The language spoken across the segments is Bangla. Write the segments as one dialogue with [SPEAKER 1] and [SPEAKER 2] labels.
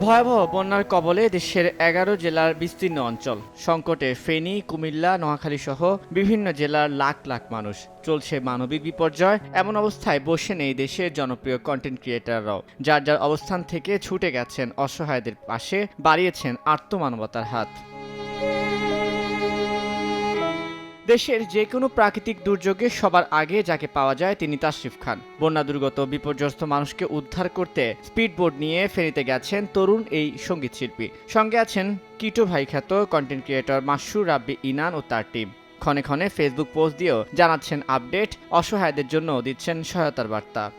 [SPEAKER 1] ভয়াবহ বন্যার কবলে দেশের ১১ জেলার বিস্তীর্ণ অঞ্চল। সংকটে ফেনী, কুমিল্লা, নোয়াখালী সহ বিভিন্ন জেলার লাখ লাখ মানুষ। চলছে মানবিক বিপর্যয়। এমন অবস্থায় বসে নেই দেশের জনপ্রিয় কন্টেন্ট ক্রিয়েটররাও। যার যার অবস্থান থেকে ছুটে গেছেন অসহায়দের পাশে, বাড়িয়েছেন আর্তমানবতার হাত। দেশের যে কোনো প্রাকৃতিক দুর্যোগে সবার আগে যাকে পাওয়া যায় তিনি তাশরিফ খান। বন্যা দুর্গত বিপর্যস্ত মানুষকে উদ্ধার করতে স্পিডবোট নিয়ে ফেনীতে গেছেন তরুণ এই সঙ্গীত শিল্পী। সঙ্গে আছেন কিটো ভাই খ্যাত কন্টেন্ট ক্রিয়েটর মাসুর রাব্বি ইনান ও তার টিম। ক্ষণে ক্ষণে ফেসবুক পোস্ট দিয়েও জানাচ্ছেন আপডেট, অসহায়দের জন্য দিচ্ছেন সহায়তার বার্তা।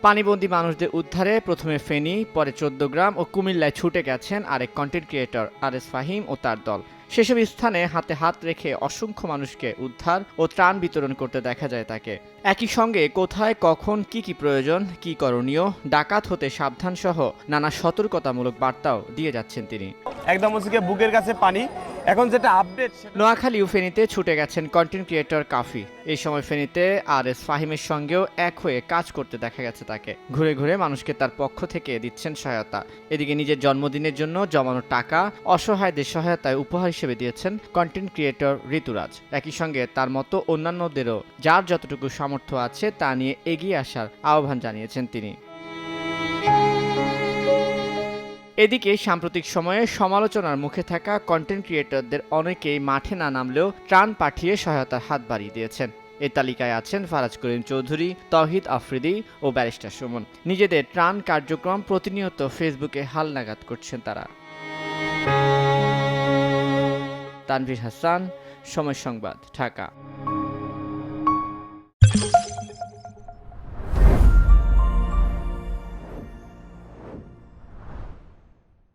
[SPEAKER 1] পানিবন্দী মানুষদের উদ্ধারে প্রথমে ফেনী, পরে চৌদ্দগ্রাম ও কুমিল্লায় ছুটে গেছেন আরেক কন্টেন্ট ক্রিয়েটর আরএস ফাহিম ও তার দল। সেসব স্থানে হাতে হাত রেখে অসংখ্য মানুষকে উদ্ধার ও ত্রাণ বিতরণ করতে দেখা যায় তাকে। একই সঙ্গে কোথায়, কখন, কি প্রয়োজন, কি করণীয়, ডাকাত হতে সাবধান সহ নানা সতর্কতামূলক বার্তাও দিয়ে যাচ্ছেন তিনি।
[SPEAKER 2] একদম হচ্ছে বুকের কাছে পানি। এখন যেটা আপডেট,
[SPEAKER 1] নোয়াখালী ও ফেনীতে ছুটে গেছেন কন্টেন্ট ক্রিয়েটর কাফি। এই সময় ফেনীতে আরএস ফাহিমের সঙ্গেও এক হয়ে কাজ করতে দেখা গেছে তাকে। ঘুরে ঘুরে মানুষকে তার পক্ষ থেকে দিচ্ছেন সহায়তা। এদিকে নিজের জন্মদিনের জন্য জমানো টাকা অসহায়দের সহায়তায় উপহার হিসেবে দিয়েছেন কন্টেন্ট ক্রিয়েটর ঋতুরাজ। একই সঙ্গে তার মতো অন্যান্যদেরও যার যতটুকু সামর্থ্য আছে তা নিয়ে এগিয়ে আসার আহ্বান জানিয়েছেন তিনি। এদিকে সাম্প্রতিক সময়ে সমালোচনার মুখে থাকা কন্টেন্ট ক্রিয়েটরদের অনেকেই মাঠে না নামলেও ত্রাণ পাঠিয়ে সহায়তার হাত বাড়িয়ে দিয়েছেন। এই তালিকায় আছেন ফারাজ করিম চৌধুরী, তৌহিদ আফ্রিদি ও ব্যারিস্টার সুমন। নিজেদের ত্রাণ কার্যক্রম প্রতিনিয়ত ফেসবুকে হালনাগাদ করছেন তারা। তানভীর হাসান, সময় সংবাদ, ঢাকা।